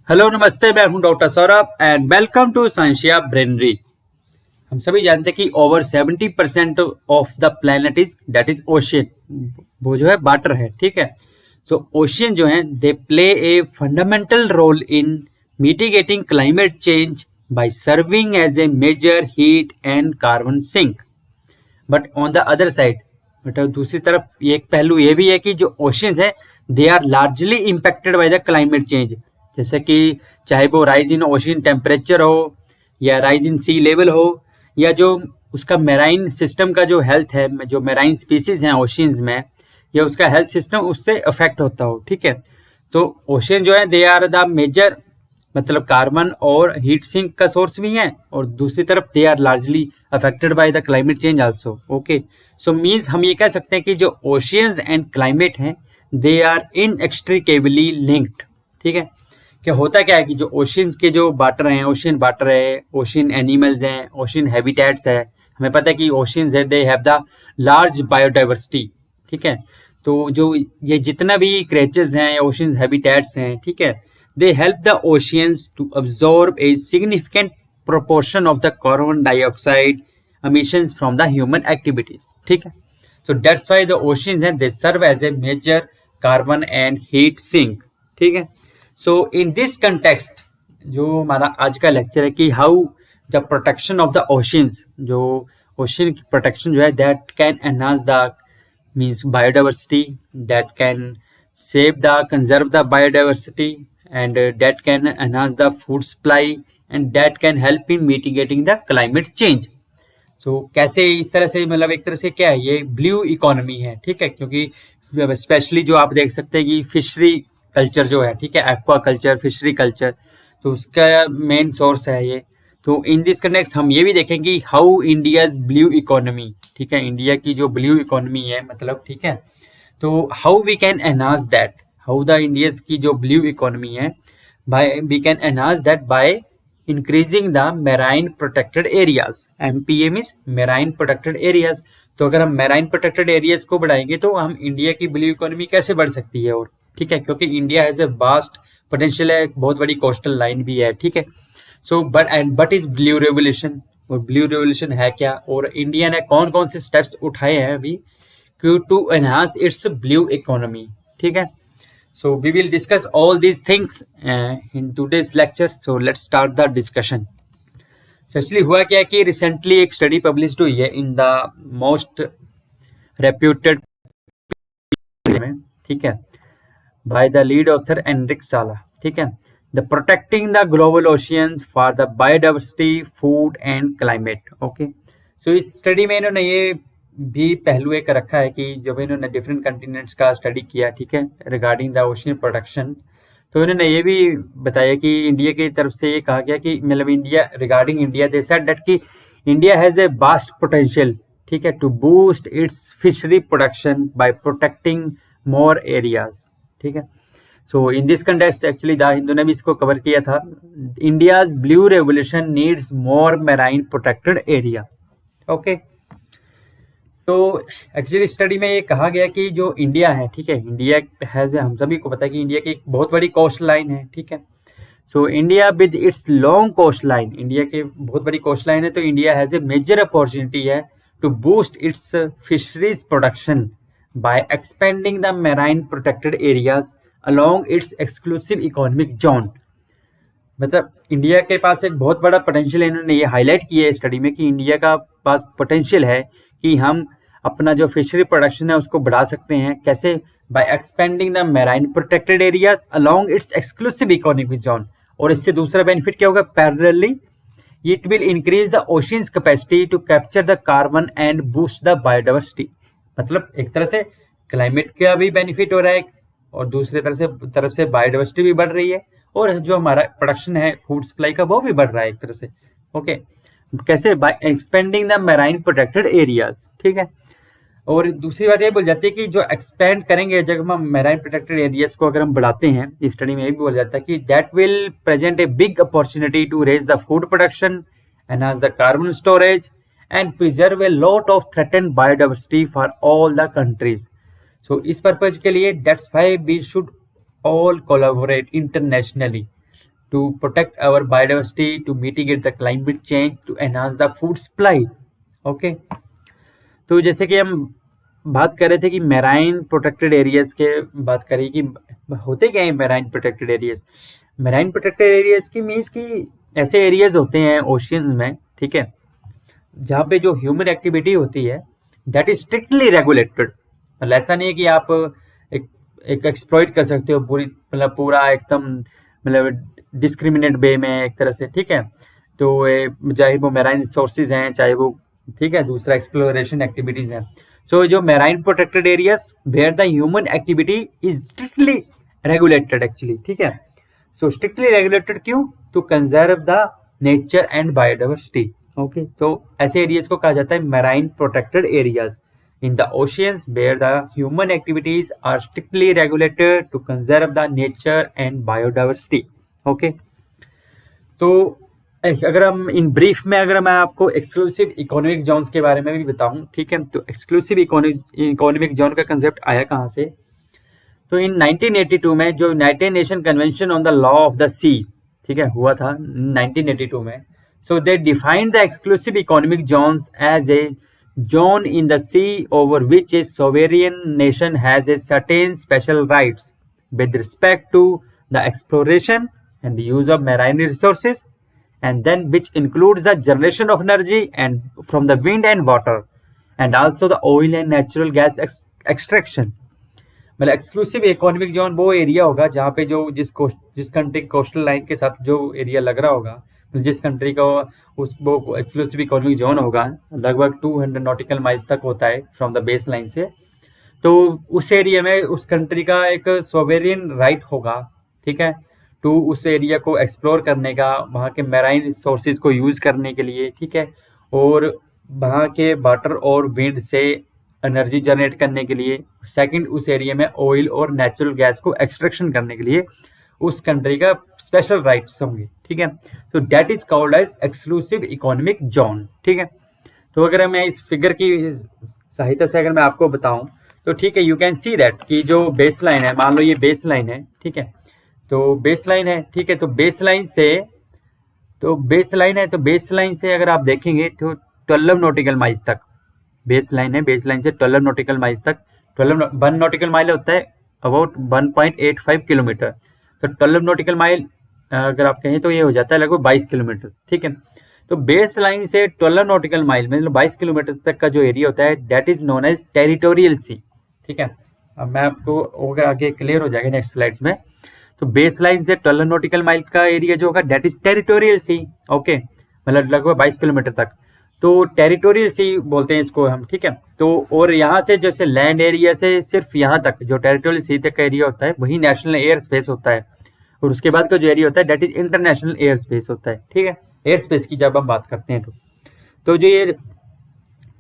Hello नमस्ते, मैं हूं doctor Saurabh and welcome to संशया ब्रेनरी। हम सभी जानते हैं कि over 70% of the planet is ocean. वो जो है वाटर है, ठीक है। तो ओशियन जो है they play a fundamental role in mitigating climate change by serving as a major heat and carbon sink. But on the other side, but दूसरी तरफ एक पहलू ये भी है कि जो ओशियंस है they are largely impacted by the climate change. जैसे कि चाहे वो राइज इन ओशियन टेम्परेचर हो या राइज इन सी लेवल हो या जो उसका मेराइन सिस्टम का जो हेल्थ है, जो मेराइन स्पीसीज हैं ओशियंस में, या उसका हेल्थ सिस्टम उससे अफेक्ट होता हो, ठीक है। तो ओशियन जो है दे आर द मेजर, मतलब कार्बन और हीट सिंक का सोर्स भी है, और दूसरी तरफ they are largely affected by the climate change also. Okay, so means हम ये कह सकते हैं कि जो ओशियंस एंड क्लाइमेट हैं दे आर इनएक्सट्रिकेबली लिंक्ड, ठीक है। क्या होता क्या है कि जो ओशियंस के जो वाटर हैं, ओशियन वाटर है, ओशियन एनिमल्स हैं, ओशियन हैबिटेट्स है, हमें पता है कि ओशियंस है they have the large biodiversity, ठीक है। तो जो ये जितना भी क्रिएचर्स हैं, ओशियन हैबिटेट्स हैं, ठीक है, they help the oceans to absorb a significant proportion of the carbon dioxide emissions from the human activities, ठीक है। so that's why the oceans and they serve as a major carbon and heat sink, ठीक है। so in this context जो हमारा आज का lecture है कि how the protection of the oceans, जो ओशियन की प्रोटेक्शन जो है that can enhance the means biodiversity, that can save the conserve the biodiversity, and that can enhance the food supply, and that can help in mitigating the climate change. so कैसे इस तरह से, मतलब एक तरह से क्या है, ये ब्लू इकोनॉमी है, ठीक है। क्योंकि स्पेशली जो आप देख सकते हैं कि फिशरी कल्चर जो है, ठीक है, एक्वा कल्चर, फिशरी कल्चर, तो उसका मेन सोर्स है ये। तो इन दिस कनेक्ट हम ये भी देखेंगे हाउ इंडियाज ब्लू इकोनॉमी, ठीक है, इंडिया की जो ब्लू इकोनॉमी है, मतलब, ठीक है, तो how we can enhance that, how the India's की जो ब्लू इकोनॉमी है, by we can enhance that by increasing the marine protected areas. MPA means marine protected areas. तो अगर हम मेराइन प्रोटेक्टेड एरियाज को बढ़ाएंगे तो हम इंडिया की ब्लू इकोनॉमी कैसे बढ़ सकती है, और ठीक है, क्योंकि India has a vast potential है, बहुत बड़ी कोस्टल लाइन भी है, ठीक है। So but is blue revolution, और ब्लू रेवोल्यूशन है क्या, और इंडिया ने कौन कौन से स्टेप्स उठाए हैं अभी to enhance its blue economy, ठीक है। So we will discuss all these things in today's lecture. So let's start the discussion. Actually हुआ क्या है कि रिसेंटली एक स्टडी पब्लिश हुई है इन द मोस्ट रेप्यूटेड, ठीक है, by the lead author Enric Sala, ठीक है, the protecting the global oceans for the biodiversity, food and climate. Okay, so इस स्टडी में इन्होंने ये भी पहलू एक रखा है कि जब इन्होंने डिफरेंट कंटिनेंट्स का स्टडी किया, ठीक है, रिगार्डिंग द ओशियन प्रोटेक्शन, तो इन्होंने ये भी बताया कि इंडिया की तरफ से ये कहा गया कि मतलब India, regarding India they said that कि India has a vast potential, ठीक है, to boost its fishery production by protecting more areas, ठीक है। So in this context actually the Hindu ने भी इसको कवर किया था, India's blue revolution needs more marine protected areas. Okay, तो एक्चुअली स्टडी में ये कहा गया कि जो इंडिया है, ठीक है, इंडिया हैज, हम सभी को पता है कि इंडिया की एक बहुत बड़ी कोस्ट लाइन है, ठीक है। So India with its long coast line, India की बहुत बड़ी कोस्ट लाइन है, तो India has a major opportunity है to boost its fisheries production by expanding the marine protected areas along its exclusive economic zone. मतलब India के पास एक बहुत बड़ा पोटेंशियल है, इन्होंने ये हाईलाइट किया है स्टडी में कि इंडिया का पास पोटेंशियल है कि हम अपना जो फिशरी प्रोडक्शन है उसको बढ़ा सकते हैं। कैसे? By expanding the marine protected areas along its exclusive economic zone. और इससे दूसरा बेनिफिट क्या होगा? Parallelly it will increase the ocean's capacity to capture the carbon and boost the biodiversity. मतलब एक तरह से क्लाइमेट का भी बेनिफिट हो रहा है और दूसरे तरफ से बायोडाइवर्सिटी भी बढ़ रही है, और जो हमारा प्रोडक्शन है फूड सप्लाई का वो भी बढ़ रहा है एक तरह से। ओके, कैसे? By expanding the marine protected areas, ठीक है। और दूसरी बात ये बोल जाती है कि जो एक्सपेंड करेंगे, जब हम मेराइन प्रोटेक्टेड एरियाज को अगर हम बढ़ाते हैं, इस स्टडी में ये भी बोला जाता है कि that will present a big opportunity to raise the food production, enhance the carbon storage and preserve a lot of threatened biodiversity for all the countries. So इस पर्पज के लिए that's why we should all collaborate internationally. to protect our biodiversity, to mitigate the climate change, to enhance the food supply. Okay तो जैसे कि हम बात कर रहे थे कि मैराइन प्रोटेक्टेड एरियाज के बात करें कि होते क्या है marine protected areas. Marine protected areas की मीन्स कि ऐसे एरियाज होते हैं ओशियंस में, ठीक है, जहाँ पे जो ह्यूमन एक्टिविटी होती है दैट इज स्ट्रिक्टली रेगुलेटेड। मतलब ऐसा नहीं है कि आप एक एक्सप्लॉइट कर सकते हो पूरी मतलब पूरा एकदम मतलब डिस्क्रिमिनेट वे में एक तरह से, ठीक है। तो चाहे वो मैराइन रिसोर्सेज हैं, चाहे वो, ठीक है, दूसरा एक्सप्लोरेशन एक्टिविटीज हैं। सो जो marine protected areas where the human activity is strictly regulated actually, ठीक है। सो स्ट्रिक्टली रेगुलेटेड क्यों? To conserve the nature and biodiversity. Okay तो ऐसे एरियाज को कहा जाता है marine protected areas in the oceans where the human activities are strictly regulated to conserve the nature and biodiversity. Okay, तो अगर हम इन ब्रीफ में अगर मैं आपको एक्सक्लूसिव इकोनॉमिक जोन्स के बारे में भी बताऊं, ठीक है, तो एक्सक्लूसिव इकोनॉमिक जोन का कंसेप्ट आया कहाँ से? तो इन 1982 में जो United Nation convention on the law of the sea, ठीक है, हुआ था 1982 में। So they defined the exclusive economic zones as a zone in the sea over which a sovereign nation has a certain special rights with respect to the exploration and use of marine resources, and then which includes the generation of energy and from the wind and water, and also the oil and natural gas extraction. मतलब exclusive economic zone वो area होगा जहाँ पे जो जिस country coastal line के साथ जो एरिया लग रहा होगा, जिस कंट्री का वो एक्सक्लूसिव इकोनॉमिक जोन होगा, लगभग 200 नॉटिकल माइल्स तक होता है फ्रॉम द बेस लाइन से। तो उस एरिया में उस कंट्री का एक सोवेरियन राइट होगा, ठीक है, टू उस एरिया को एक्सप्लोर करने का, वहाँ के मैराइन रिसोर्सेज को यूज करने के लिए, ठीक है, और वहाँ के वाटर और विंड से एनर्जी जनरेट करने के लिए। सेकंड, उस एरिया में ऑयल और नेचुरल गैस को एक्सट्रैक्शन करने के लिए उस कंट्री का स्पेशल राइट्स होंगे, ठीक है। तो that is called as exclusive economic zone, ठीक है। तो अगर मैं इस फिगर की सहायता से अगर मैं आपको बताऊं तो ठीक है, यू कैन सी दैट कि जो बेस लाइन है, मान लो ये बेस लाइन है, ठीक है, तो बेस लाइन है, ठीक है, तो बेस लाइन से अगर आप देखेंगे तो 12 नॉटिकल माइल्स तक बेस लाइन है, बेस लाइन से 12 नॉटिकल माइल्स तक, 1 नॉटिकल माइल होता है अबाउट 1.85 किलोमीटर, तो 12 नॉटिकल माइल अगर आप कहें तो ये हो जाता है लगभग 22 किलोमीटर, ठीक है। तो बेस लाइन से 12 नॉटिकल माइल मतलब 22 किलोमीटर तक का जो एरिया होता है that is known as territorial sea, ठीक है। अब मैं आपको अगर आगे क्लियर हो जाएगा नेक्स्ट स्लाइड्स में, तो बेस लाइन से 12 नॉटिकल माइल का एरिया जो होगा that is territorial C, okay, मतलब लगभग 22 किलोमीटर तक, तो टेरिटोरियल सी बोलते हैं इसको हम, ठीक है। तो और यहाँ से जैसे लैंड एरिया से सिर्फ यहाँ तक जो टेरिटोरियल सी तक का एरिया होता है वही नेशनल एयर स्पेस होता है, और उसके बाद का जो एरिया होता है that is international air space होता है, ठीक है। एयर स्पेस की जब हम बात करते हैं तो जो ये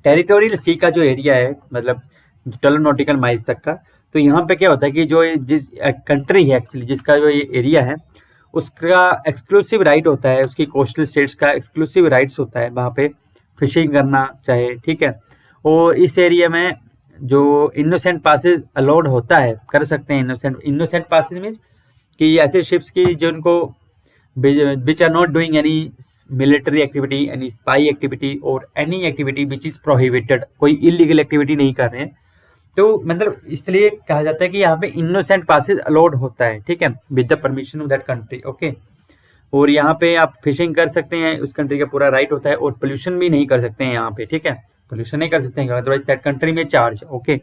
टेरिटोरियल सी का जो एरिया है मतलब 12 नॉटिकल माइल्स तक का, तो यहाँ पे क्या होता है कि जो जिस कंट्री है एक्चुअली जिसका जो ये एरिया है उसका एक्सक्लूसिव राइट होता है, उसकी कोस्टल स्टेट्स का एक्सक्लूसिव राइट्स होता है वहाँ पे फिशिंग करना चाहे, ठीक है। और इस एरिया में जो इनोसेंट पासेज अलाउड होता है, कर सकते हैं इनोसेंट पासेज मीन्स कि ऐसे शिप्स की जो उनको which are not doing any military activity, any spy activity और any activity which is prohibited, कोई इलीगल एक्टिविटी नहीं कर रहे हैं, तो मतलब इसलिए कहा जाता है कि यहाँ पे इनोसेंट पासेज अलाउड होता है, ठीक है, with the permission of that country, okay. और यहाँ पे आप फिशिंग कर सकते हैं, उस कंट्री का पूरा राइट होता है, और पोल्यूशन भी नहीं कर सकते हैं यहाँ पे, ठीक है, पोल्यूशन नहीं कर सकते हैं अदरवाइज दैट कंट्री में चार्ज, ओके।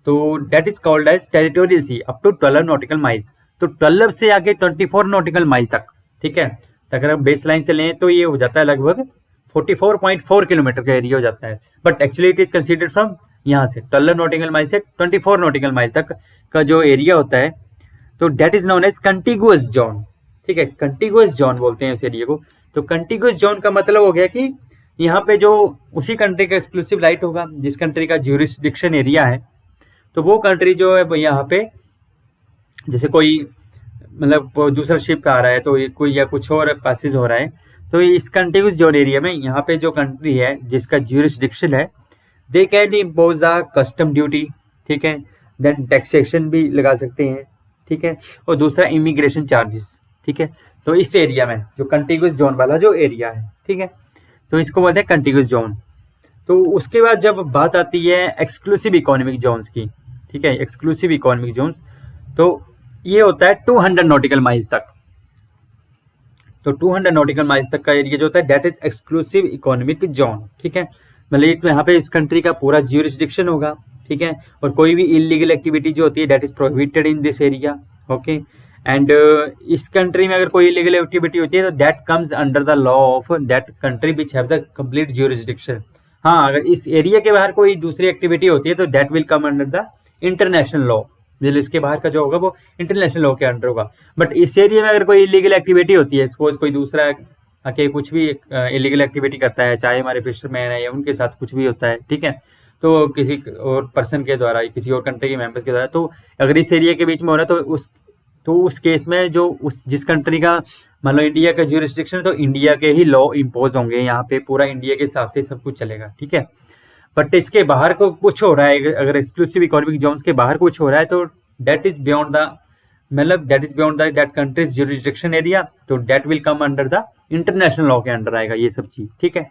तो that is called as territorial sea up to 12 nautical miles, तो 12 से आगे 24 नॉटिकल माइल तक, ठीक है। तो अगर हम बेस लाइन से लें तो ये हो जाता है लगभग 44.4 किलोमीटर का एरिया हो जाता है, but actually it is considered from यहाँ से 12 नॉटिकल माइल से 24 नॉटिकल माइल तक का जो एरिया होता है, तो that is known as contiguous zone, ठीक है, कंटिगुअस जोन बोलते हैं उस एरिया को। तो कंटिगुअस जोन का मतलब हो गया कि यहाँ पे जो उसी कंट्री का एक्सक्लूसिव राइट होगा, जिस कंट्री का ज्यूरिसडिक्शन एरिया है, तो वो कंट्री जो है वो यहाँ पे जैसे कोई मतलब दूसरा शिप आ रहा है तो कोई या कुछ और पैसेज हो रहा है, तो इस कंटिगुअस जोन एरिया में यहाँ पे जो कंट्री है जिसका ज्यूरिसडिक्शन है they can impose the custom duty, ठीक है, देन टैक्सेशन भी लगा सकते हैं, ठीक है, और दूसरा इमिग्रेशन चार्जेस, ठीक है। तो इस एरिया में जो कंटिग्यूस जोन वाला जो एरिया है, ठीक है, तो इसको बोलते हैं कंटिग्यूस जोन। तो उसके बाद जब बात आती है एक्सक्लूसिव इकोनॉमिक जोन्स की, ठीक है, एक्सक्लूसिव इकोनॉमिक जोन्स, तो ये होता है 200 नॉटिकल माइल्स तक। तो 200 नॉटिकल माइल्स तक का एरिया जो होता है that is exclusive economic zone, ठीक है। मतलब तो यहाँ पे इस कंट्री का पूरा ज्यूरिसडिक्शन होगा, ठीक है, और कोई भी इलीगल एक्टिविटी जो होती है that is prohibited in this area, okay. And इस कंट्री में अगर कोई इलीगल एक्टिविटी होती है तो that comes under the law of that country which have the complete jurisdiction. हाँ, अगर इस एरिया के बाहर कोई दूसरी एक्टिविटी होती है तो that will come under the international law. इसके बाहर का जो होगा वो इंटरनेशनल लॉ के अंडर होगा। बट इस एरिया में अगर कोई इलीगल एक्टिविटी होती है, सपोज कोई दूसरा आके कुछ भी इलीगल एक्टिविटी करता है, चाहे हमारे फिशरमैन है या उनके साथ कुछ भी होता है, ठीक है, तो किसी और पर्सन के द्वारा, किसी और कंट्री के मेंबर्स के द्वारा, तो अगर इस एरिया के बीच में हो रहा है तो उस केस में जो जिस कंट्री का मान लो इंडिया का ज्यूरिसडिक्शन है तो इंडिया के ही लॉ इम्पोज होंगे यहाँ पे, पूरा इंडिया के हिसाब से सब कुछ चलेगा, ठीक है। बट इसके बाहर को कुछ हो रहा है, अगर एक्सक्लूसिव इकोनॉमिक जोन्स के बाहर कुछ हो रहा है तो दैट इज बियॉन्ड द, मतलब that is beyond that countries jurisdiction area, तो that will come under the international law के अंडर आएगा ये सब चीज, ठीक है।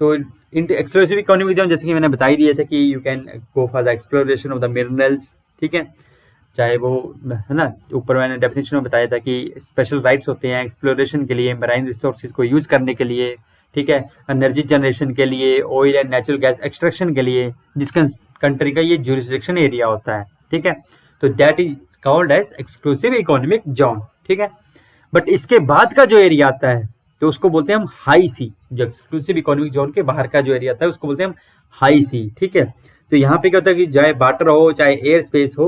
तो एक्सक्लूसिव इकोनॉमिक जोन जैसे कि मैंने बता ही दिए थे कि you can go for the exploration of the minerals, ठीक है, चाहे वो है ना, ऊपर मैंने डेफिनेशन में बताया था कि स्पेशल राइट्स होते हैं एक्सप्लोरेशन के लिए, मराइन रिसोर्सेज को यूज करने के लिए, ठीक है, एनर्जी जनरेशन के लिए, oil and natural gas extraction के लिए, जिस कंट्री का ये ज्यूरिसडिक्शन एरिया होता है, ठीक है, तो that is called as exclusive economic zone, ठीक है। बट इसके बाद का जो एरिया आता है तो उसको बोलते हैं हम हाई सी। जो एक्सक्लूसिव इकोनॉमिक जोन के बाहर का जो एरिया आता है उसको बोलते हैं हम हाई सी, ठीक है। तो यहाँ पे क्या होता है कि चाहे वाटर हो चाहे एयर स्पेस हो,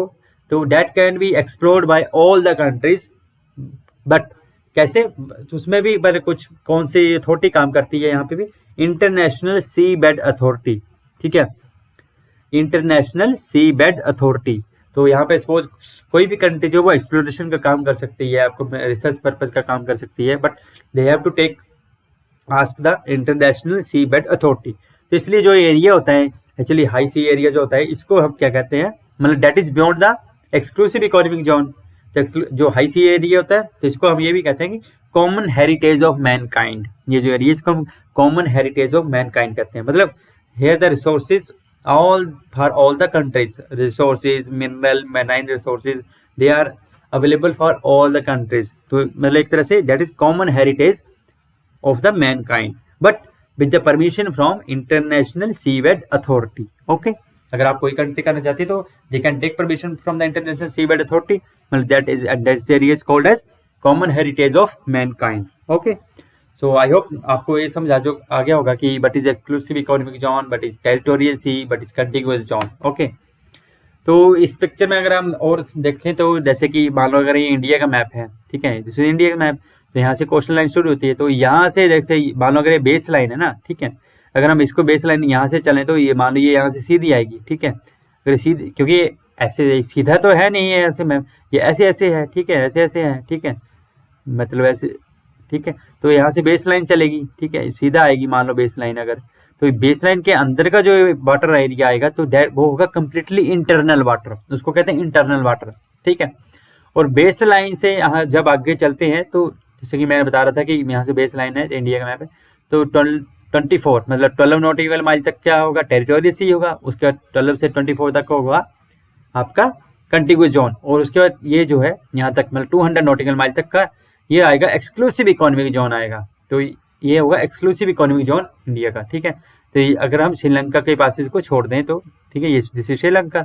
तो that can be explored by all the countries. But कैसे, तो उसमें भी कुछ कौन सी अथॉरिटी काम करती है यहाँ पे भी, इंटरनेशनल सी बेड अथॉरिटी, ठीक है, इंटरनेशनल सी बेड अथॉरिटी। तो यहाँ पे सपोज कोई भी कंट्री जो वो एक्सप्लोरेशन का काम कर सकती है, आपको रिसर्च पर्पज का काम कर सकती है, but they have to take ask the international sea bed authority. तो इसलिए जो एरिया होता है एक्चुअली हाई सी एरिया जो होता है इसको हम क्या कहते हैं, मतलब that is beyond the exclusive economic zone. जो हाई सी एरिया होता है तो इसको हम ये भी कहते हैं कि कॉमन हेरिटेज ऑफ मैनकाइंड। ये जो एरिया इसको हम कॉमन हेरिटेज ऑफ मैनकाइंड कहते हैं। मतलब here the resources all for all the countries, resources, mineral, marine resources, they are available for all the countries। तो मतलब एक तरह से that is common heritage of the mankind, but with the permission from international seabed authority, okay। अगर आप कोई country करना चाहते हैं तो they can take permission from the international seabed authority, मतलब that area is called as common heritage of mankind, okay। So I hope आपको ये समझ आ गया होगा कि but is exclusive economic zone, but is territorial sea, but is contiguous zone, okay. तो इस पिक्चर में अगर हम और देखें तो जैसे कि मान लो अगर ये इंडिया का मैप है, ठीक है, जैसे इंडिया का मैप, तो यहाँ से कोस्टल लाइन शुरू होती है, तो यहाँ से जैसे मान लो अगर ये बेस लाइन है ना, ठीक है, अगर हम इसको बेस लाइन यहाँ से चलें तो ये मान लो ये यहाँ से सीधी आएगी, ठीक है, अगर सीधी, क्योंकि ऐसे सीधा तो है नहीं है ऐसे मैप, ये ऐसे ऐसे है, ठीक है, ऐसे ऐसे है, ठीक है, मतलब ऐसे, ठीक है। तो यहाँ से बेस लाइन चलेगी, ठीक है, सीधा आएगी मान लो बेस लाइन, अगर तो बेस लाइन के अंदर का जो वाटर एरिया आएगा तो वो होगा कंप्लीटली इंटरनल वाटर, उसको कहते हैं इंटरनल वाटर, ठीक है। और बेस लाइन से यहाँ जब आगे चलते हैं तो जैसे कि मैंने बता रहा था कि यहाँ से बेस लाइन है इंडिया का मैप है, तो 24 मतलब 12 नॉटिकल माइल तक क्या होगा, टेरिटोरियल सी होगा, उसके बाद 12 से 24 तक होगा आपका कंटिग्यूअस जोन, और उसके बाद ये जो है यहाँ तक मतलब 200 नॉटिकल माइल तक का ये आएगा एक्सक्लूसिव इकोनॉमिक जोन आएगा। तो ये होगा एक्सक्लूसिव इकोनॉमिक जोन इंडिया का, ठीक है। तो अगर हम श्रीलंका के पासेज को छोड़ दें तो ठीक है, ये दिस श्रीलंका,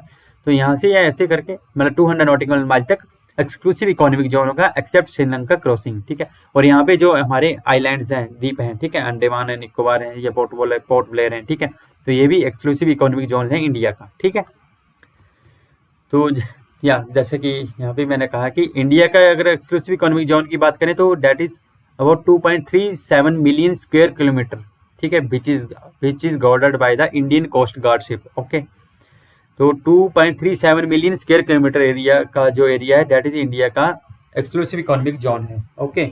तो यहाँ से या ऐसे करके मतलब 200 नॉटिकल माइल तक एक्सक्लूसिव इकोनॉमिक जोन होगा एक्सेप्ट श्रीलंका क्रॉसिंग, ठीक है। और यहाँ पे जो हमारे आइलैंड्स हैं, द्वीप हैं, ठीक है, अंडमान है, निकोबार है, या पोर्ट ब्लेयर है, ठीक है, तो ये भी एक्सक्लूसिव इकोनॉमिक जोन है इंडिया का, ठीक है। तो या जैसे कि यहाँ पे मैंने कहा कि इंडिया का अगर एक्सक्लूसिव इकोनॉमिक जोन की बात करें तो that is about 2.37 million square kilometer, ठीक है, which is guarded by the Indian coast guardship, okay. तो 2.37 मिलियन स्क्वायर किलोमीटर एरिया का जो एरिया है दैट इज इंडिया का एक्सक्लूसिव इकोनॉमिक जोन है, ओके।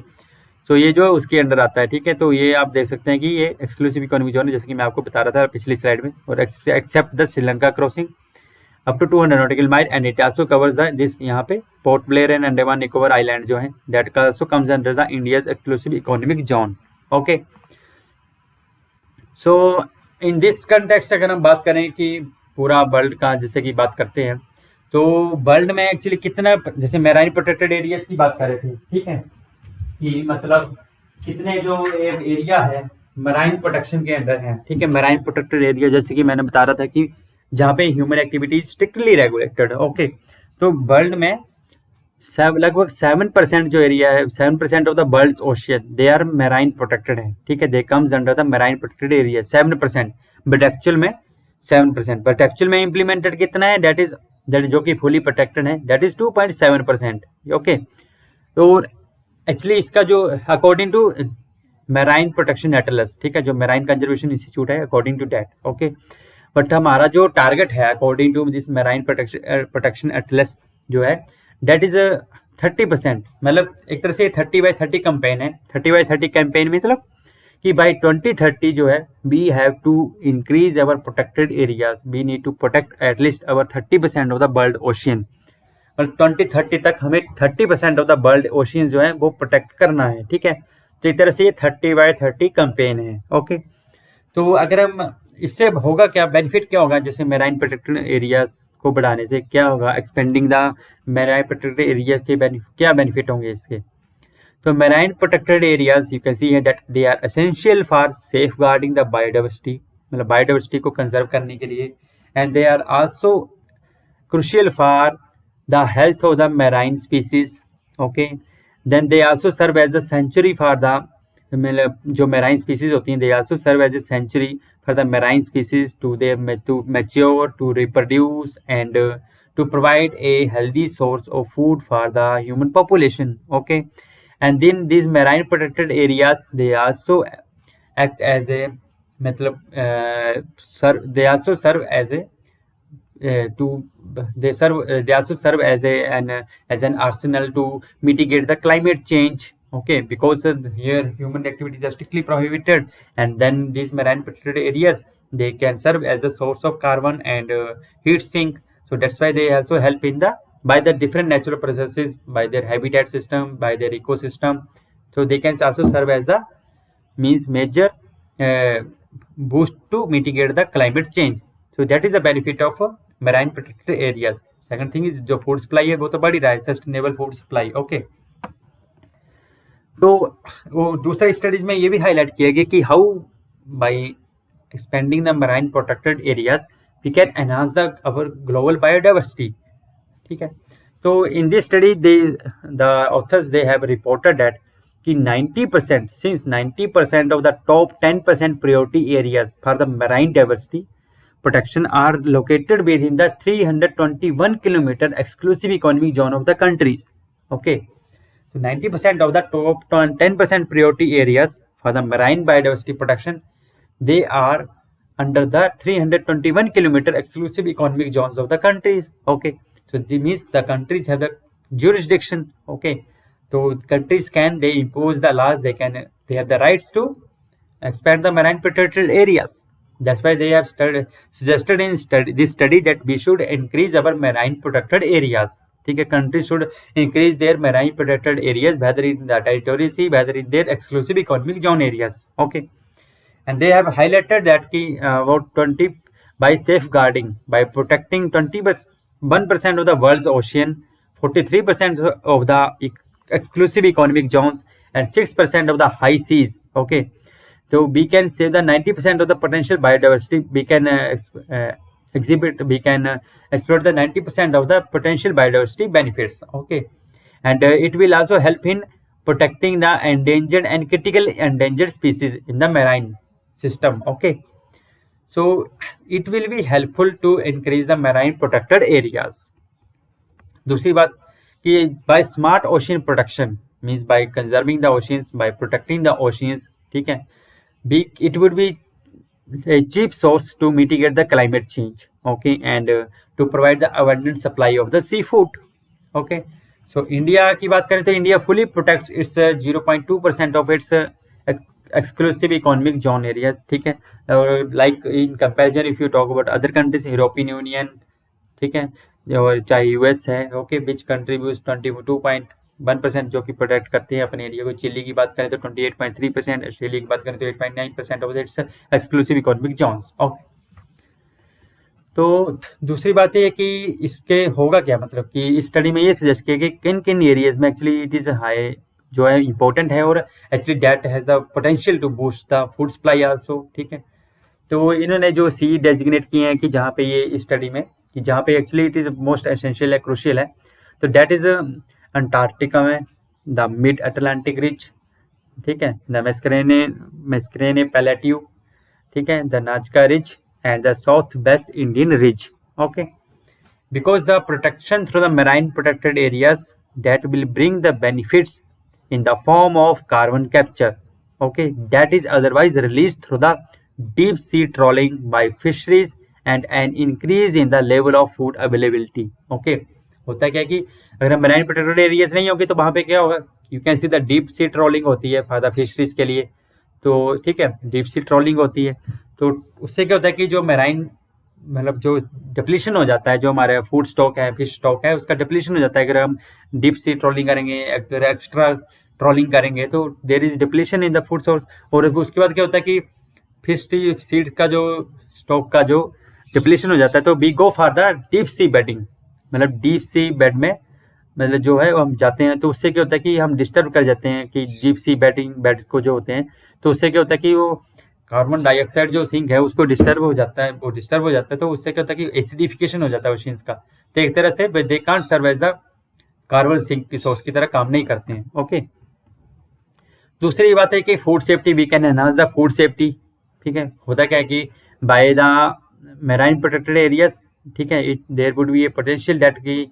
तो ये जो उसके अंडर आता है, ठीक है। तो ये आप देख सकते हैं कि ये एक्सक्लूसिव इकोनॉमिक जोन है, जैसे कि मैं आपको बता रहा था पिछली स्लाइड में, और except the Sri Lanka crossing, up to 200 nautical mile and it also covers the this यहाँ पे पोर्ट ब्लेयर एंड अंडमान निकोबार आइलैंड जो है that also comes under the India's exclusive economic zone. Okay, so in this context अगर हम बात करें कि पूरा वर्ल्ड का जैसे कि बात करते हैं तो वर्ल्ड में एक्चुअली कितना, जैसे मैराइन प्रोटेक्टेड एरियाज की बात कर रहे थे, ठीक है, कि मतलब कितने जो एरिया है मैराइन प्रोटेक्शन के अंडर है, ठीक है, मैराइन प्रोटेक्टेड एरिया जैसे कि मैंने बता रहा था कि जहाँ पे human activities strictly regulated. Okay, तो वर्ल्ड में लगभग 7% जो एरिया है, 7% of the world's ocean they are marine protected है, ठीक है, they comes under the marine protected area 7%, but actual में 7%, बट एक्चुअल में इम्प्लीमेंटेड कितना है, दैट इज जो कि फुली प्रोटेक्टेड है, दैट इज 2.7%। ओके, तो एक्चुअली इसका जो according to marine protection atlas, ठीक है, जो मैराइन कंजर्वेशन इंस्टीट्यूट है, according to that. Okay, but हमारा जो टारगेट है according to this marine protection atlas जो है दैट इज 30%, मतलब एक तरह से 30x30 कैंपेन है। 30x30 कैंपेन मतलब कि बाय 2030 जो है we have to increase our protected areas, we need to protect at least our 30% of the world ocean, और 2030 तक हमें 30% ऑफ द वर्ल्ड ओशियन जो है वो प्रोटेक्ट करना है, ठीक है। तो एक तरह से ये 30x30 कैंपेन है। ओके, तो अगर हम इससे होगा क्या, बेनिफिट क्या होगा, जैसे मैराइन प्रोटेक्टेड एरियाज को बढ़ाने से क्या होगा, expanding the marine protected area के क्या बेनिफिट होंगे इसके। तो marine protected areas you can see है that they are essential for safeguarding the biodiversity, मतलब बायोडाइवर्सिटी को कंजर्व करने के लिए, and they are also crucial for the health of the marine species. Okay, then they also serve as the sanctuary for the, मतलब जो marine species होती हैं, they also serve as a century for the marine species to mature, to reproduce, and to provide a healthy source of food for the human population. Okay, and then these marine protected areas they also act as a they also serve as a they also serve as an arsenal to mitigate the climate change. Okay, because here human activities are strictly prohibited, and then these marine protected areas they can serve as a source of carbon and heat sink. So that's why they also help in the by the different natural processes, by their habitat system, by their ecosystem. So they can also serve as the means major boost to mitigate the climate change. So that is the benefit of marine protected areas. Second thing is जो food supply है वो तो बढ़ ही रहा है, sustainable food supply. Okay, तो वो दूसरा स्टडीज में ये भी हाईलाइट किया गया कि how by expanding the marine protected areas we can enhance the our global biodiversity, ठीक है। तो in this study the authors they have reported that कि 90% since 90% of the top 10% priority areas for the marine diversity protection are located within the 321 kilometer exclusive economic zone of the countries. Okay, so 90% of the top 10% priority areas for the marine biodiversity protection, they are under the 321 kilometer exclusive economic zones of the countries. Okay, so this means the countries have the jurisdiction. Okay, so countries can they impose the laws, they have the rights to expand the marine protected areas. That's why they have suggested in this study that we should increase our marine protected areas. ठीक है, countries should increase their marine protected areas, whether in the territorial sea, whether in their exclusive economic zone areas. Okay, and they have highlighted that ki about 20 by safeguarding, by protecting 21% of the world's ocean, 43% of the exclusive economic zones, and 6% of the high seas. Okay, so we can save the 90% of the potential biodiversity. We can exploit the 90% of the potential biodiversity benefits. Okay, and it will also help in protecting the endangered and critical endangered species in the marine system. Okay, so it will be helpful to increase the marine protected areas. दूसरी बात कि by smart ocean protection means by conserving the oceans, by protecting the oceans, ठीक है, it would be a cheap source to mitigate the climate change. Okay, and to provide the abundant supply of the seafood. Okay, so India की बात करें तो India fully protects its 0.2% of its exclusive economic zone areas. ठीक है, like in comparison if you talk about other countries, European Union, ठीक है, और चाहे यूएस है, ओके, विच कंट्रीब्यूट्स 22.1% जो कि प्रोटेक्ट करते हैं अपने एरिया को। चिली की बात करें तो 28.3%, ऑस्ट्रेलिया की बात करें तो 8.9% of its exclusive economic Jones. Okay, तो दूसरी बात ये है कि इसके होगा क्या, मतलब कि इस स्टडी में ये सजेस्ट किया कि किन किन एरियाज में एक्चुअली इट इज हाई, जो है इंपॉर्टेंट है, और actually that has the potential to boost the food supply also. ठीक है, तो इन्होंने जो सी डेजिग्नेट किए हैं कि जहाँ पे ये स्टडी में, कि जहाँ पे actually it is most essential है, क्रूशियल है, तो दैट इज अंटार्कटिका में, द मिड अटलांटिक रिज, ठीक है, द मेस्क्रेने पैलेट्यू, ठीक है, the नाजका ridge and the south West Indian ridge. Okay, because the protection through the marine protected areas that will bring the benefits in the form of carbon capture, okay, that is otherwise released through the deep sea trawling by fisheries and an increase in the level of food availability। okay, होता क्या है कि अगर हम marine protected areas नहीं होंगे तो वहां पे क्या होगा, you can see the deep sea trawling होती है फॉर द फिशरीज के लिए, तो ठीक है, डीप सी ट्रॉलिंग होती है, तो उससे क्या होता है कि जो मैराइन, मतलब जो डिप्लीशन हो जाता है, जो हमारे फूड स्टॉक है, फिश स्टॉक है, उसका डिप्लीशन हो जाता है अगर हम डीप सी ट्रॉलिंग करेंगे, अगर एक्स्ट्रा ट्रॉलिंग करेंगे तो there is depletion in the food source. और उसके बाद क्या होता है कि फिश सीड का जो स्टॉक का जो डिप्लीशन हो जाता है, तो we go for the deep sea bedding, मतलब डीप सी बेड में, मतलब जो है हम जाते हैं, तो उससे क्या होता है कि हम डिस्टर्ब कर जाते हैं कि डीप सी बेड को जो होते हैं, तो उससे क्या होता है कि वो कार्बन डाइऑक्साइड जो सिंक है उसको डिस्टर्ब हो जाता है, तो उससे क्या होता है कि एसिडिफिकेशन हो जाता है ओशियंस का, तो एक तरह से they can't serve as the carbon sink की सोर्स की तरह काम नहीं करते हैं। ओके, दूसरी बात है कि food safety, we can enhance the food safety. ठीक है, होता क्या है कि by the marine protected areas, ठीक है, it there would be a potential that की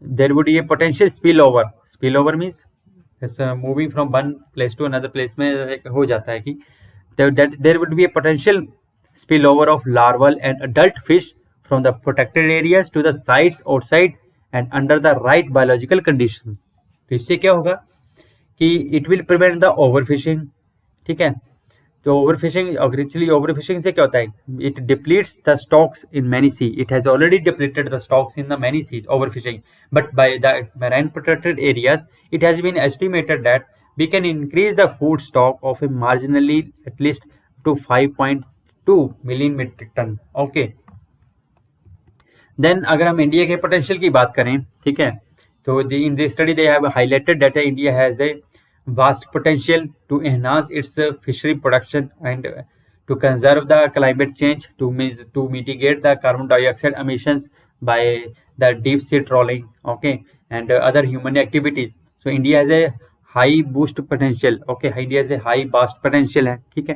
there would be a potential spill over means moving from one place to another place में हो जाता है कि that there would be a potential spillover of larval and adult fish from the protected areas to the sites outside and under the right biological conditions। तो इससे क्या होगा कि it will prevent the overfishing। ठीक है, तो overfishing, actually overfishing से क्या होता है, it depletes the stocks in many sea, it has already depleted the stocks in the many seas, overfishing, but by the marine protected areas it has been estimated that we can increase the food stock of a marginally at least to 5.2 million metric ton। okay, then अगर हम India के potential की बात करें, ठीक है, तो in this study they have highlighted that India has a vast potential to enhance its fishery production and to conserve the climate change, to mitigate the carbon dioxide emissions by the deep sea trawling, okay, and other human activities। so India has a high boost potential. Okay, India से high vast potential है। ठीक है,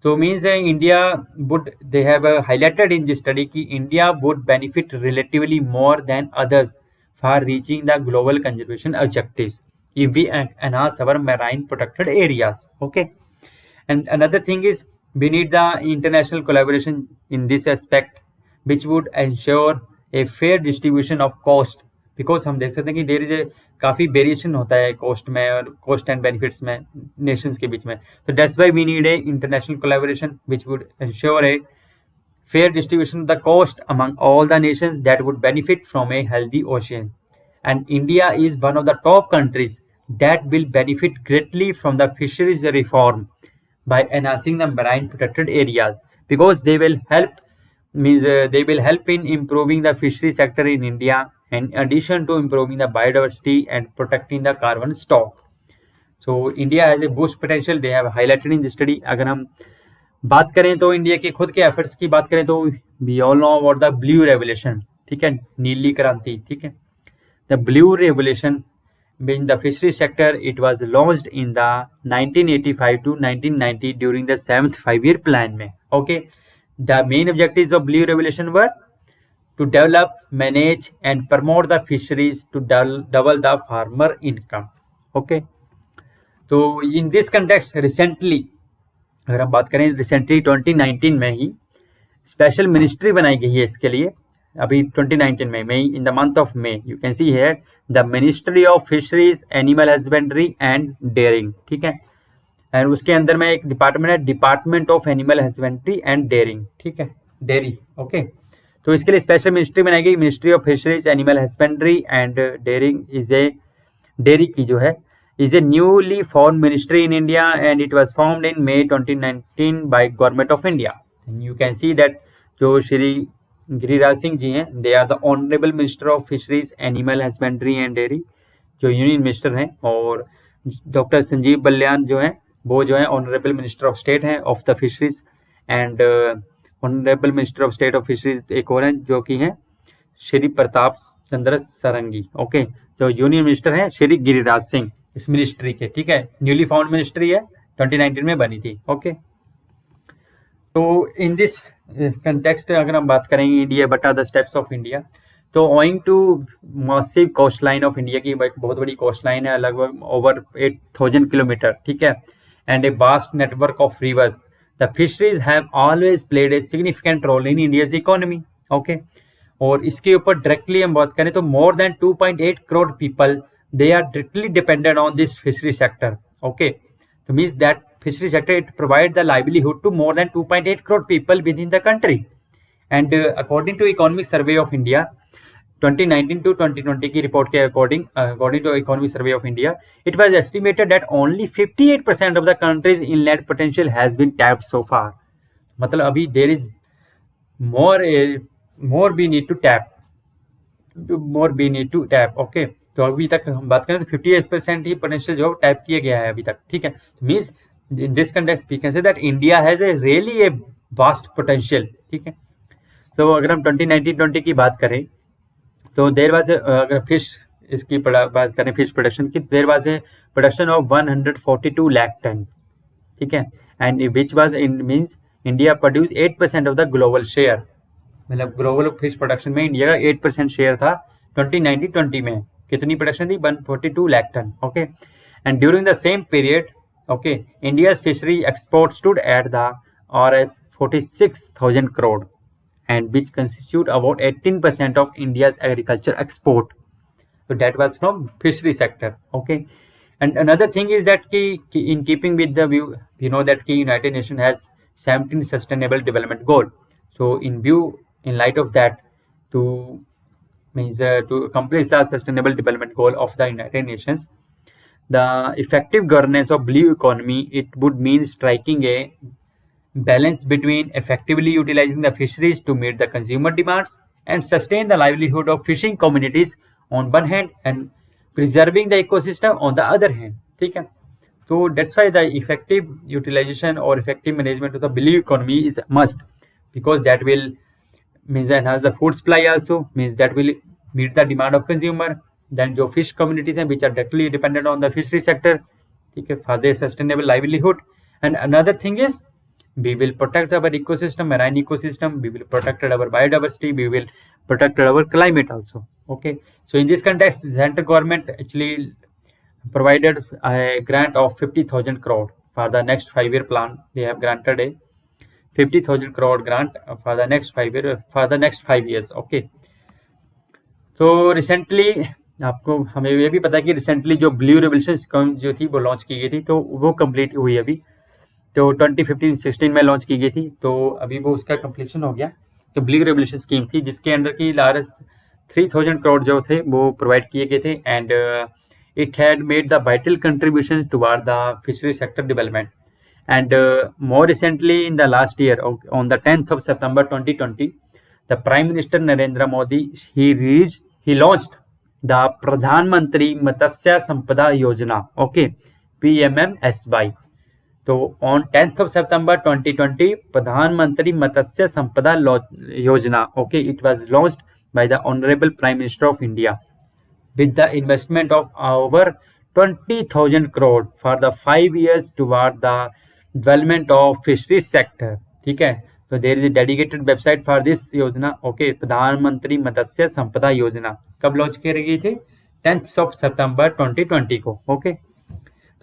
तो means India would, they have highlighted in this study कि India would benefit relatively more than others for reaching the global conservation objectives if we enhance our marine protected areas। okay, and another thing is we need the international collaboration in this aspect which would ensure a fair distribution of cost, because हम देख सकते हैं कि there is a काफ़ी variation होता है cost में और कॉस्ट एंड बेनिफिट्स में नेशंस के बीच में, तो that's why we need a international collaboration which would ensure a fair distribution of the cost among all the nations that would benefit from a healthy ocean, and India is one of the top countries that will benefit greatly from the fisheries reform by enhancing the marine protected areas, because they will help in improving the fishery sector in India, in addition to improving the biodiversity and protecting the carbon stock। so India has a boost potential, they have highlighted in the study। अगर हम बात करें तो India के खुद के efforts की बात करें तो we all know about the blue revolution. ठीक है, नीली क्रांति। ठीक है, the blue revolution in the fishery sector, it was launched in the 1985 to 1990 during the 7th 5-year plan में। okay, the main objectives of blue revolution were to develop, manage and promote the fisheries to double the farmer income। okay, तो in this context recently, अगर हम बात करें recently 2019 में ही special ministry बनाई गई है इसके लिए, अभी 2019 में मई, in the month of May, you can see here the ministry of fisheries, animal husbandry and dairying. ठीक है, एंड उसके अंदर में एक डिपार्टमेंट है, department of animal husbandry and dairying. ठीक है, डेयरी। ओके, तो इसके लिए स्पेशल मिनिस्ट्री बनाई गई, ministry of fisheries, animal husbandry and dairying is a dairy की जो है is a newly formed ministry in India and it was formed in May 2019 by Government of India. And you can see that जो श्री गिरिराज सिंह जी हैं, they are the Honorable Minister of Fisheries, Animal Husbandry and Dairy, जो union minister हैं, और doctor Sanjeev बल्यान जो हैं वो जो है ऑनरेबल मिनिस्टर ऑफ स्टेट हैं of the fisheries, and honourable minister of state of fisheries एक और हैं जो कि हैं श्री प्रताप चंद्र सारंगी। ओके, तो यूनियन मिनिस्टर हैं श्री गिरिराज सिंह इस मिनिस्ट्री के, ठीक है। न्यूली फाउंड मिनिस्ट्री है, 2019 में बनी थी। ओके, तो इन दिस कंटेक्स्ट अगर हम बात करेंगे India but are the steps of India, तो owing to massive coast line of India की बहुत बड़ी कोस्ट लाइन है, लगभग ओवर 8000 किलोमीटर, ठीक है, and a vast network of rivers, the fisheries have always played a significant role in India's economy. Okay, और इसके ऊपर डायरेक्टली हम बात करें तो more than 2.8 crore people they are directly dependent on this fishery sector. Okay, so means that fishery sector, it provides the livelihood to more than 2.8 crore people within the country, and according to Economic Survey of India 2019 to 2020 की report के according to Economic Survey of India, it was estimated that only 58% of the country's inland potential has been tapped so far. मतलब अभी there is more we need to tap. Okay, तो अभी तक हम बात करें तो 58% ही पोटेंशियल जो टैप किया गया है अभी तक, ठीक है। Means in this context we can say that India has a really a vast potential, ठीक है। तो अगर हम 2019-20 की बात करें तो देयर वाज, अगर फिश इसकी बात करें फिश प्रोडक्शन की, there was a production of 142 lakh tonne, ठीक है, and which was in means India produce 8% of the global share, मतलब ग्लोबल फिश प्रोडक्शन में इंडिया का 8% शेयर था 2019-20 में। कितनी प्रोडक्शन थी? 142 lakh tonne. Okay, and during the same period, okay, India's fishery export stood at the RS 46,000 crore and which constitute about 18% of India's agriculture export. So that was from fishery sector. Okay, and another thing is that in keeping with the view, you know that United Nations has 17 sustainable development goal. So in light of that, to accomplish the sustainable development goal of the United Nations, the effective governance of blue economy, it would mean striking a balance between effectively utilizing the fisheries to meet the consumer demands and sustain the livelihood of fishing communities on one hand and preserving the ecosystem on the other hand, ठीक है। तो that's why the effective utilization or effective management of the blue economy is a must, because that will means enhance the food supply, also means that will meet the demand of consumer. Then जो fish communities हैं which are directly dependent on the fishery sector, ठीक है, for their sustainable livelihood. And another thing is we will protect our ecosystem, marine ecosystem, we will protect our biodiversity, we will protect our climate also. Okay, so in this context, the central government actually provided a grant of 50,000 crore for the next 5-year plan. They have granted a 50,000 crore grant for the next 5 years. Okay, तो recently आपको हमें ये भी पता है कि recently जो blue revolution scheme जो थी वो लॉन्च की गई थी, तो वो कंप्लीट हुई अभी, तो 2015-16 में लॉन्च की गई थी, तो अभी वो उसका कंप्लीशन हो गया। तो ब्लू रेवोल्यूशन स्कीम थी जिसके अंडर की लार्जेस्ट 3000 करोड़ जो थे वो प्रोवाइड किए गए थे, and it had made the vital contribution toward the fishery sector development. And more recently, in the last year, on the 10th of September 2020, the Prime Minister Narendra Modi, he launched the Pradhan Mantri Matsya Sampada Yojana, okay, PMMSY. So on 10th of September 2020, Pradhan Mantri Matsya Sampada Yojana, okay, it was launched by the Honorable Prime Minister of India with the investment of over 20,000 crore for the 5 years toward the development of fisheries sector, ठीक है। तो there is a dedicated website for this Yojana. Okay, Pradhan Mantri Matsya Sampada योजना कब launch की गई थी? 10th of September 2020 को। Okay,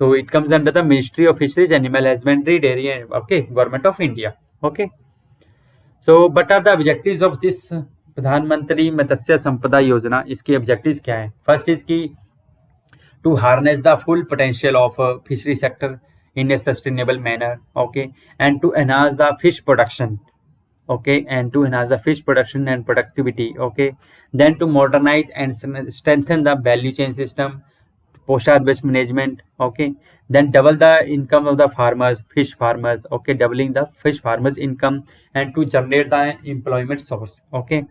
so it comes under the ministry of fisheries, animal husbandry, dairy, okay, government of India. Okay, so what are the objectives of this Pradhan Mantri Matsya Sampada Yojana? इसकी objectives क्या है? First is की to harness the full potential of fishery sector in a sustainable manner, okay, and to enhance the fish production, okay, and to enhance the fish production and productivity, okay, then to modernize and strengthen the value chain system, post-harvest management, okay, then double the income of the farmers, fish farmers, okay, doubling the fish farmers income, and to generate the employment source, okay,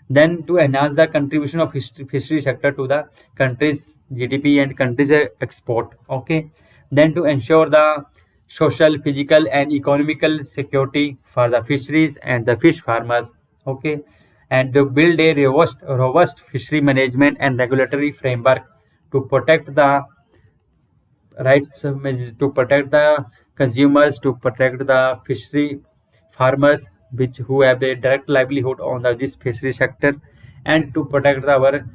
then to enhance the contribution of fishery sector to the country's GDP and country's export, okay, then to ensure the social, physical and economical security for the fisheries and the fish farmers, okay, and to build a robust fishery management and regulatory framework to protect the rights, to protect the consumers, to protect the fishery farmers, which who have a direct livelihood on this fishery sector, and to protect our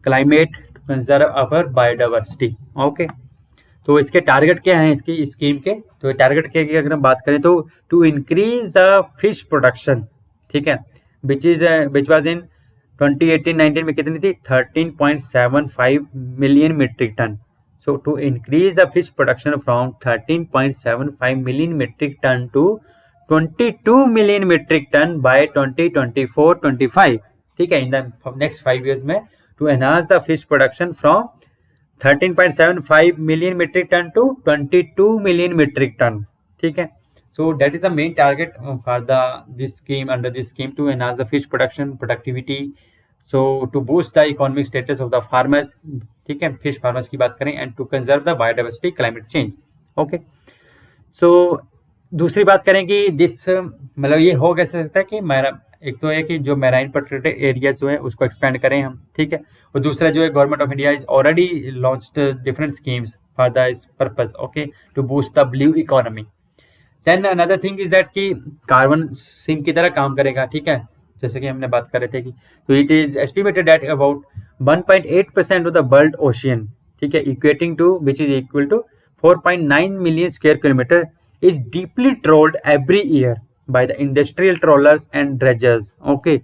climate, to conserve our biodiversity, okay. तो इसके target क्या हैं इसकी scheme के, तो target क्या की अगर हम बात करें तो to increase the fish production, ठीक है, विच वाज इन 2018-19 में कितनी थी 13.75 million metric tonne. So to increase the fish production from 13.75 million metric ton to 22 million metric ton by 2024-25, ठीक है, in the next 5 years में to enhance the fish production from 13.75 million metric ton to 22 million metric ton, ठीक है. So that is the main target for this scheme, under this scheme, to enhance the fish production productivity, so to boost the economic status of the farmers, ठीक है, fish farmers की बात करें, and to conserve the biodiversity climate change, okay. So दूसरी बात करें कि this मतलब ये हो कैसे सकता है कि एक तो है कि जो मैराइन प्रोटेक्टेड एरियाज जो है उसको एक्सपेंड करें हम, ठीक है, और दूसरा जो है government of India is already launched different schemes for this purpose, okay, to boost the blue economy. Then another thing is that कि कार्बन सिंक की तरह काम करेगा, ठीक है, जैसे कि हमने बात कर रहे थे कि तो it is estimated that about 1.8% of the world ocean, ठीक है, equating to which is equal to 4.9 million square kilometre is deeply trawled every year by the industrial trawlers and dredgers, okay.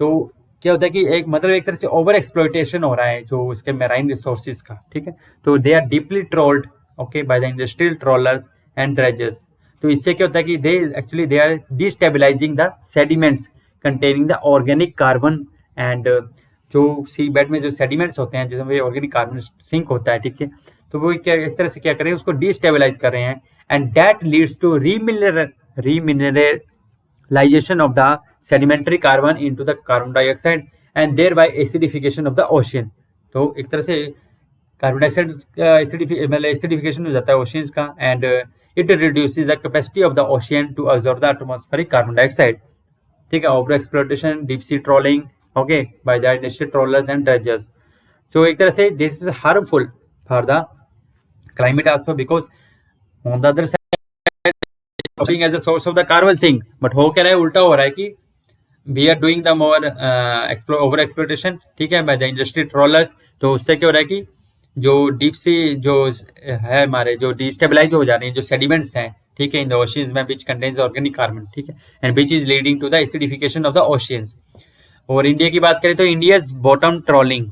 तो क्या होता है कि एक मतलब एक तरह से ओवर एक्सप्लॉयटेशन हो रहा है जो इसके मैराइन रिसोर्सेज का, ठीक है, तो they are deeply trawled, okay, by the industrial trawlers and dredgers. तो इससे क्या होता है कि they are destabilizing the sediments containing the organic carbon, and जो सी बेड में जो सेडिमेंट्स होते हैं जिसमें ऑर्गेनिक कार्बन सिंक होता है, ठीक है, तो वो क्या एक तरह से क्या कर रहे हैं उसको डिस्टेबलाइज कर रहे हैं, and that leads to remineralization of the sedimentary carbon into the carbon dioxide and thereby acidification of the ocean. तो एक तरह से कार्बन डाइऑक्साइड एसिडिफिकेशन हो जाता है ओशियंस का, and it reduces the capacity of the ocean to absorb the atmospheric carbon dioxide, ठीक है, over exploitation, deep sea trawling, okay, by the industrial trawlers and dredgers. So एक तरह से this is harmful for the climate also, because on the other side serving as a source of the carbon sink, but हो क्या रहा है, उल्टा हो रहा है कि we are doing the more over exploitation, ठीक है, बाय द इंडस्ट्रियल ट्रोलर्स. तो उससे क्या हो रहा है कि जो डीप सी जो है हमारे जो डिस्टेबलाइज हो जा रहे हैं जो सेडिमेंट्स हैं, ठीक है, इन द ओशियंस में विच कंटेन्स ऑर्गेनिक कार्बन, ठीक है, and which is leading to the acidification of the oceans. और इंडिया की बात करें तो India's bottom trawling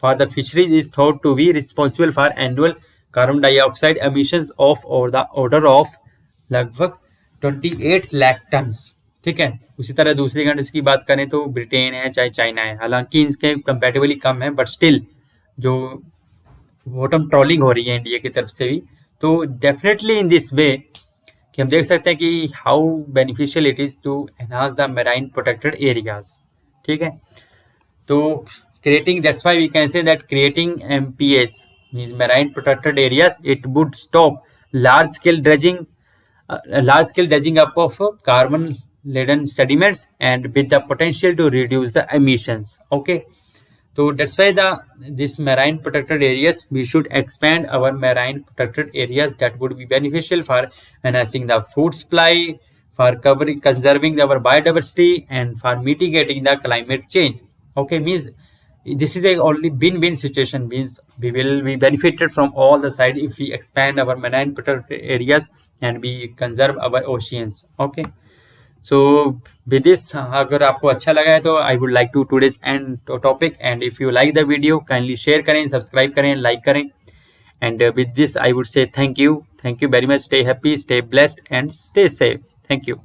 for the fisheries is thought to be responsible for annual carbon dioxide emissions of और the order of लगभग 28 lakh turns, ठीक है. उसी तरह दूसरी कंट्रीज की बात करें तो ब्रिटेन है चाहे चाइना है, हालांकि इनके कंपेरेटिवली कम है, बट स्टिल जो बॉटम ट्रोलिंग हो रही है इंडिया की तरफ से भी, तो डेफिनेटली इन दिस वे कि हम देख सकते हैं कि how beneficial it is to enhance the marine protected areas, ठीक है. तो creating, that's why we can say that creating MPS means marine protected areas, it would stop large scale dredging up of carbon laden sediments and with the potential to reduce the emissions, okay. So that's why this marine protected areas, we should expand our marine protected areas, that would be beneficial for enhancing the food supply, for conserving our biodiversity, and for mitigating the climate change, okay. Means this is a only win-win situation, means we will be benefited from all the side if we expand our marine protected areas and we conserve our oceans, okay. So with this, अगर आपको अच्छा लगा है तो I would like to today's end topic, and if you like the video kindly share करें, subscribe करें, like करें, and with this I would say thank you very much. Stay happy, stay blessed and stay safe. Thank you.